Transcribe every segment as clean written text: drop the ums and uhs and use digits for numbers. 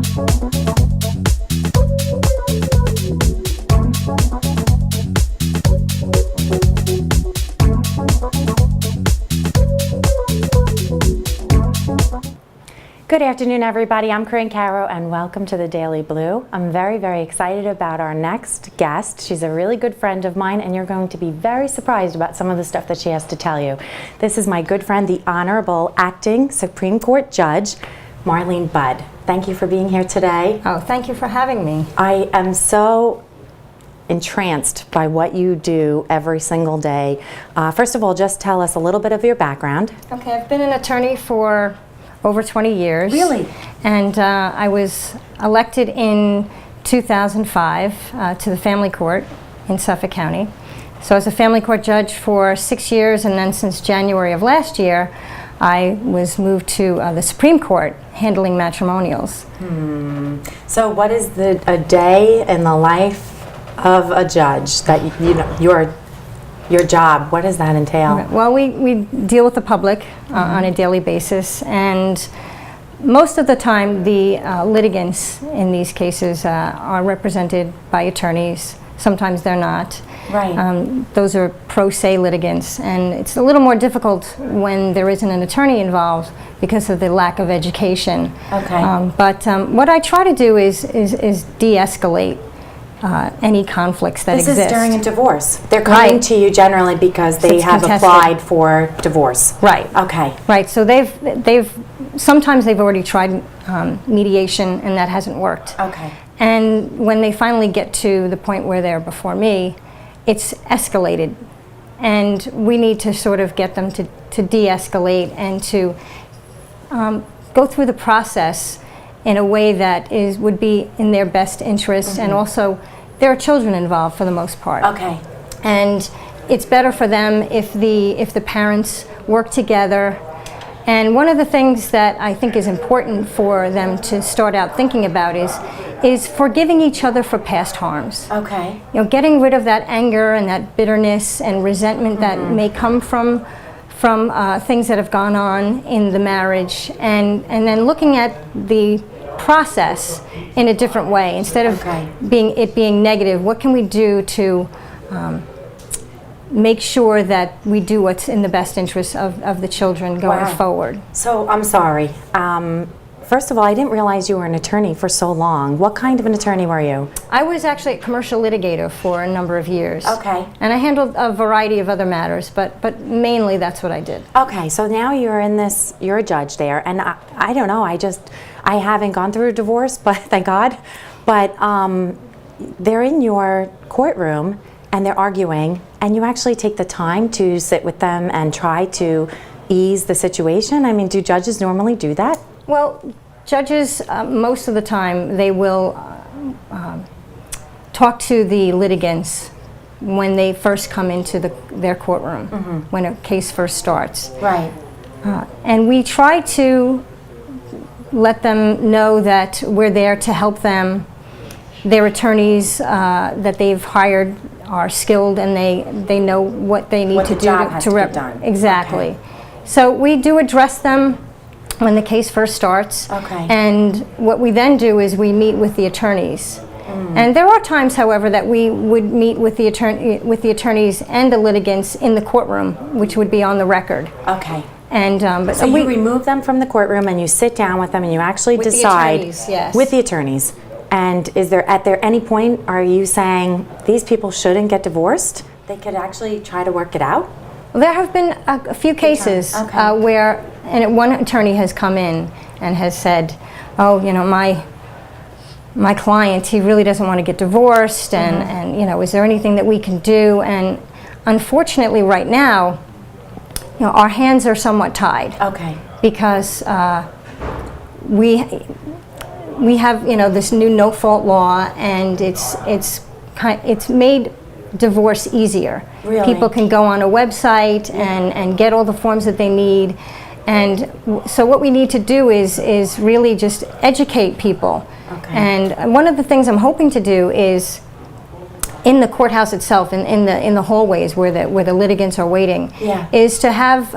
Good afternoon, everybody. I'm Corinne Caro, and welcome to the Daily Blue. I'm very, very excited about our next guest. She's a really good friend of mine, and you're going to be very surprised about some of the stuff that she has to tell you. This is my good friend, the Honorable Acting Supreme Court Judge, Marlene Budd. Thank you for being here today. Oh, thank you for having me. I am so entranced by what you do every single day. First of all, just tell us a little bit of your background. Okay, I've been an attorney for over 20 years. Really? And I was elected in 2005 to the family court in Suffolk County. So I was a family court judge for 6 years, and then since January of last year, I was moved to the Supreme Court handling matrimonials. So what is a day in the life of a judge that your job, what does that entail? Okay. Well, we deal with the public on a daily basis, and most of the time the litigants in these cases are represented by attorneys. Sometimes they're not. Right. Those are pro se litigants, and it's a little more difficult when there isn't an attorney involved because of the lack of education. Okay. But what I try to do is de-escalate any conflicts that exist. This is during a divorce. They're coming to you generally because they have applied for divorce. Right. Okay. Right. So sometimes they've already tried mediation and that hasn't worked. Okay. And when they finally get to the point where they're before me, it's escalated, and we need to sort of get them to de-escalate and to go through the process in a way that would be in their best interest, and also there are children involved for the most part. Okay. And it's better for them if the parents work together. And one of the things that I think is important for them to start out thinking about is forgiving each other for past harms. Okay. You know, getting rid of that anger and that bitterness and resentment that may come from things that have gone on in the marriage, and then looking at the process in a different way. Instead of being negative, what can we do to make sure that we do what's in the best interest of the children going forward? So I'm sorry. First of all, I didn't realize you were an attorney for so long. What kind of an attorney were you? I was actually a commercial litigator for a number of years. Okay. And I handled a variety of other matters, but mainly that's what I did. Okay, so now you're a judge there, and I don't know, I haven't gone through a divorce, but thank God, but they're in your courtroom and they're arguing, and you actually take the time to sit with them and try to ease the situation? I mean, do judges normally do that? Well, judges, most of the time, they will talk to the litigants when they first come into their courtroom, when a case first starts. Right. And we try to let them know that we're there to help them. Their attorneys that they've hired are skilled, and they know what they need to do to be done. Exactly. Okay. So we do address them when the case first starts. Okay. And what we then do is we meet with the attorneys. And there are times, however, that we would meet with the attorneys and the litigants in the courtroom, which would be on the record. Okay. And but so you remove them from the courtroom and you sit down with them and you actually decide the attorneys, yes. With the attorneys. And is there at any point are you saying these people shouldn't get divorced? They could actually try to work it out? Well, there have been a few cases where one attorney has come in and has said, "Oh, you know, my client, he really doesn't want to get divorced, and you know, is there anything that we can do?" And unfortunately, right now, you know, our hands are somewhat tied. Okay. Because we have, you know, this new no-fault law, and it's made divorce easier. Really? People can go on a website and get all the forms that they need. And so what we need to do is really just educate people. Okay. And one of the things I'm hoping to do is in the courthouse itself, in the hallways where the litigants are waiting, is to have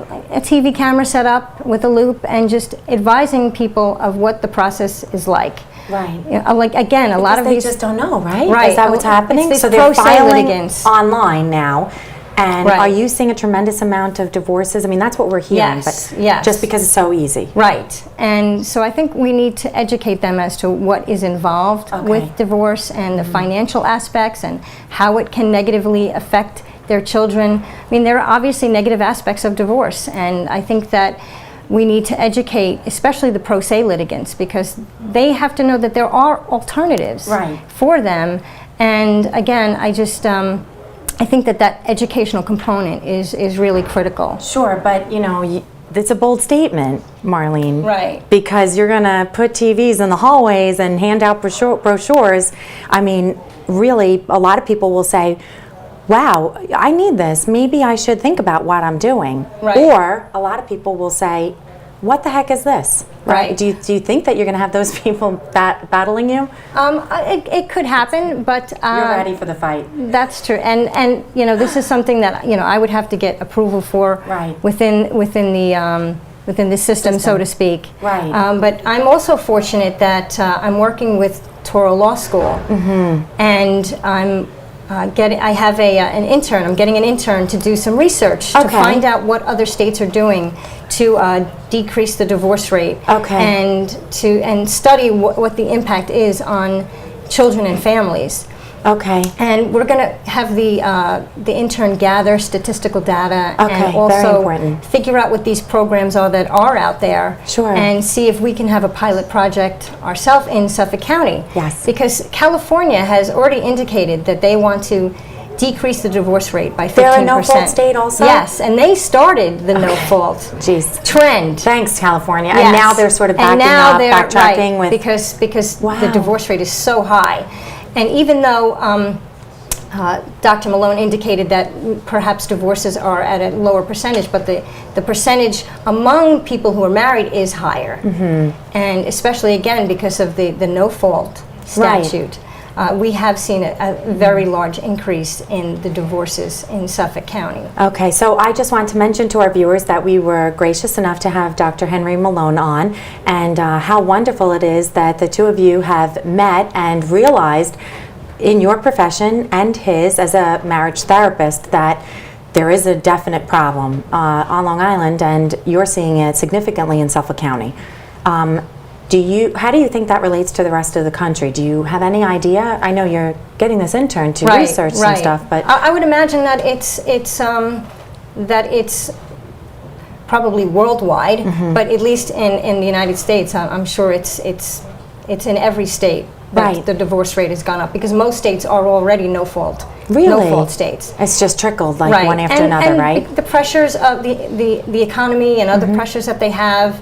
a TV camera set up with a loop and just advising people of what the process is like. Right. Like, again, a lot of they these just don't know, right? Right. Is that what's happening? It's So these they're pro se filing litigants. online now. And Right. are you seeing a tremendous amount of divorces? I mean, that's what we're hearing, Yes, but yes. just because it's so easy. Right. And so I think we need to educate them as to what is involved Okay. with divorce and the financial aspects and how it can negatively affect their children. I mean, there are obviously negative aspects of divorce, and I think that we need to educate, especially the pro se litigants, because they have to know that there are alternatives Right. for them. And again, I just, I think that that educational component is really critical. Sure, but you know, it's a bold statement, Marlene. Right. Because you're going to put TVs in the hallways and hand out brochures. I mean, really, a lot of people will say, wow, I need this. Maybe I should think about what I'm doing. Right. Or a lot of people will say, what the heck is this? Right. Do you think that you're going to have those people battling you? It could happen, but You're ready for the fight. that's true. And you know, this is something that, you know, I would have to get approval for Right. within the system, so to speak. Right. But I'm also fortunate that I'm working with Toro Law School, and I have an intern. I'm getting an intern to do some research to Okay. find out what other states are doing to decrease the divorce rate, Okay. and study what the impact is on children and families. Okay. And we're going to have the intern gather statistical data Okay, and very also important. figure out what these programs are that are out there. Sure. And see if we can have a pilot project ourselves in Suffolk County. Yes. Because California has already indicated that they want to decrease the divorce rate by 15%. They're a no-fault state also? Yes, and they started the no-fault Jeez. trend. Thanks, California. Yes. And now they're sort of And backing now up, they're- backtracking right, with... because Wow. the divorce rate is so high. And even though Dr. Malone indicated that perhaps divorces are at a lower percentage, but the percentage among people who are married is higher. And especially, again, because of the no-fault Right. statute. We have seen a very large increase in the divorces in Suffolk County. Okay, so I just want to mention to our viewers that we were gracious enough to have Dr. Henry Malone on, and how wonderful it is that the two of you have met and realized in your profession and his as a marriage therapist that there is a definite problem on Long Island, and you're seeing it significantly in Suffolk County. How do you think that relates to the rest of the country? Do you have any idea? I know you're getting this intern to research some stuff, but I would imagine that it's probably worldwide, but at least in the United States, I'm sure it's in every state that Right. the divorce rate has gone up, because most states are already no-fault states. It's just trickled like Right. one after another, and right? The pressures of the economy and other pressures that they have,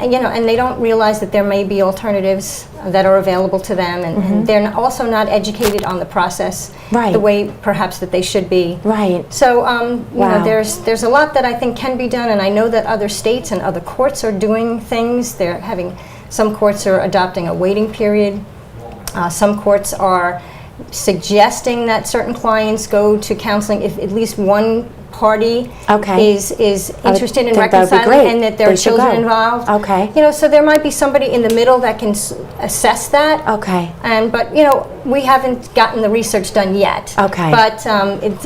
you know, and they don't realize that there may be alternatives that are available to them, and they're also not educated on the process Right. the way perhaps that they should be. Right. So, you know, Wow. there's a lot that I think can be done, and I know that other states and other courts are doing things. Some courts are adopting a waiting period. Some courts are suggesting that certain clients go to counseling if at least one party Okay. is interested in think that would be reconciling, great. and that there They are should children go. involved. Okay. You know, so there might be somebody in the middle that can assess that. Okay. But you know, we haven't gotten the research done yet. Okay. But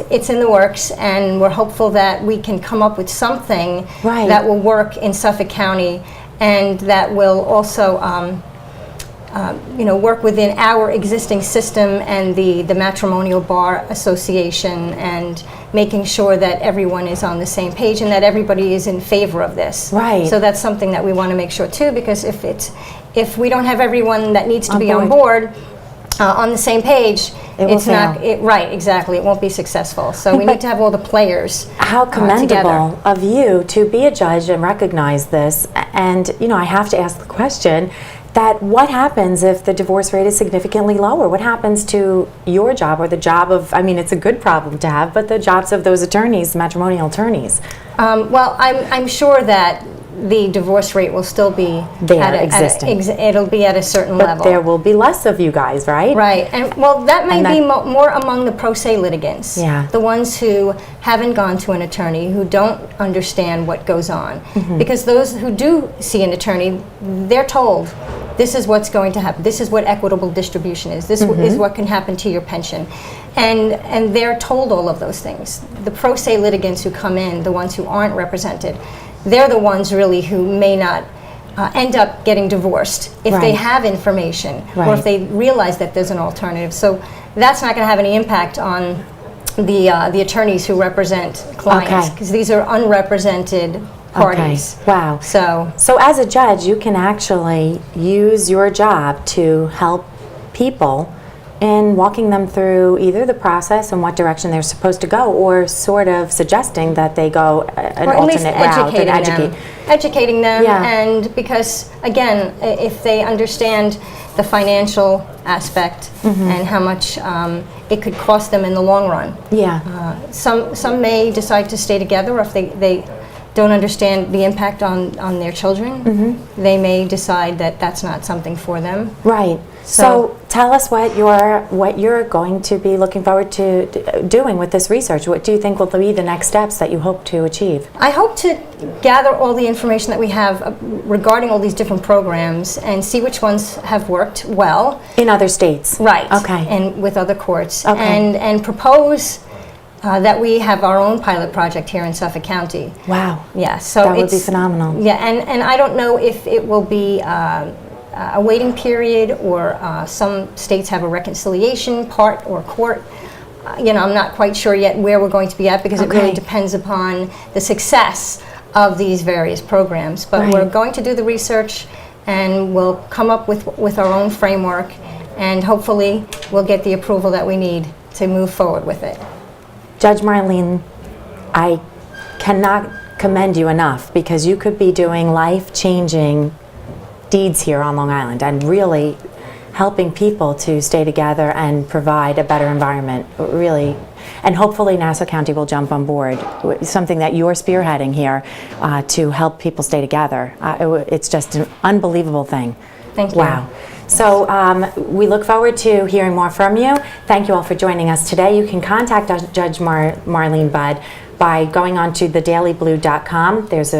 it's in the works, and we're hopeful that we can come up with something Right. that will work in Suffolk County, and that will also you know, work within our existing system and the Matrimonial Bar Association, and making sure that everyone is on the same page and that everybody is in favor of this. Right. So that's something that we want to make sure too, because if we don't have everyone that needs to be on board. board on the same page, It will it's not fail. right. Exactly, it won't be successful. So we need to have all the players. How commendable together. of you to be a judge and recognize this. And, you know, I have to ask the question that what happens if the divorce rate is significantly lower? What happens to your job, or the job of, I mean, it's a good problem to have, but the jobs of those attorneys, matrimonial attorneys? Well, I'm sure that the divorce rate will still be There, existing. It'll be at a certain But level. there will be less of you guys, right? Right, and well, that may And be that- more among the pro se litigants. Yeah. The ones who haven't gone to an attorney, who don't understand what goes on. Mm-hmm. Because those who do see an attorney, they're told, this is what's going to happen. This is what equitable distribution is. This Mm-hmm. is what can happen to your pension. And they're told all of those things. The pro se litigants who come in, the ones who aren't represented, they're the ones really who may not end up getting divorced if they Right. have information or Right. if they realize that there's an alternative. So that's not going to have any impact on the attorneys who represent clients, Okay. because these are unrepresented parties. Okay. Wow. So as a judge, you can actually use your job to help people in walking them through either the process and what direction they're supposed to go, or sort of suggesting that they go an Or at least alternate route and educating them, Yeah. and because again, if they understand the financial aspect and how much it could cost them in the long run. Yeah. Some may decide to stay together, or if they don't understand the impact on their children, they may decide that that's not something for them. Right. So tell us what you're going to be looking forward to doing with this research. What do you think will be the next steps that you hope to achieve? I hope to gather all the information that we have regarding all these different programs and see which ones have worked well. In other states? Right. Okay. And with other courts. Okay. And propose that we have our own pilot project here in Suffolk County. Wow. Yeah. So That would be it's- phenomenal. Yeah, and I don't know if it will be a waiting period, or some states have a reconciliation part or court. I'm not quite sure yet where we're going to be at, because it really Okay. depends upon the success of these various programs. But Right. we're going to do the research, and we'll come up with our own framework, and hopefully we'll get the approval that we need to move forward with it. Judge Marlene, I cannot commend you enough, because you could be doing life-changing deeds here on Long Island and really helping people to stay together and provide a better environment, really. And hopefully Nassau County will jump on board, something that you're spearheading here to help people stay together. It's just an unbelievable thing. Thank you. Wow. So we look forward to hearing more from you. Thank you all for joining us today. You can contact Judge Marlene Budd by going on to thedailyblue.com. There's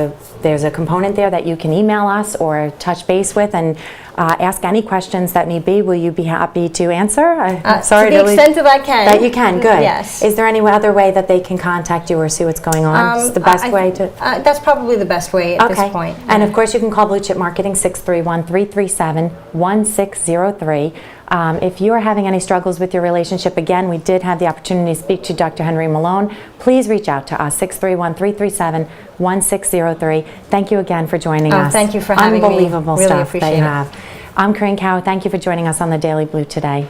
a component there that you can email us or touch base with and ask any questions that need be. Will you be happy to answer? I'm sorry to the extent that I can. that you can. Good. Yes. Is there any other way that they can contact you or see what's going on? Is the best way to? That's probably the best way at this point. And of course, you can call Blue Chip Marketing 631-337-1603. If you are having any struggles with your relationship, again, we did have the opportunity to speak to Dr. Henry Malone. Please reach out to us, 631-337-1603. Thank you again for joining us. Thank you for having me. Unbelievable Really stuff that appreciate you it. have. I'm Corinne Cow. Thank you for joining us on the Daily Blue today.